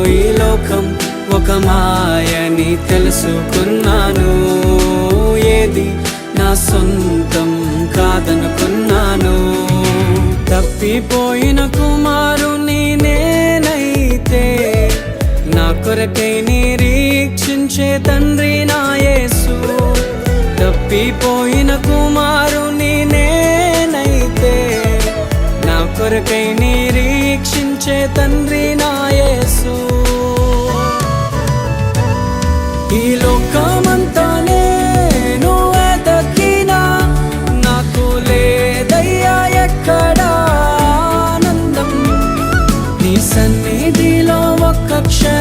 ఈ లోకం ఒక మాయని తెలుసుకున్నాను. ఏది నా సొంతం కాదనుకున్నాను. తప్పిపోయిన కుమారుని నేనైతే నా కొరకై నిరీక్షించే తండ్రి నా యేసు. తప్పిపోయిన కుమారుని నేనైతే నా కొరకై నిరీక్షించే తండ్రి నా యేసు. ఈ లోకమంతా నేను వెతకినా నాకు లేదయ్యా ఎక్కడా ఆనందం. నీ సన్నిధిలో ఒక్క క్షణం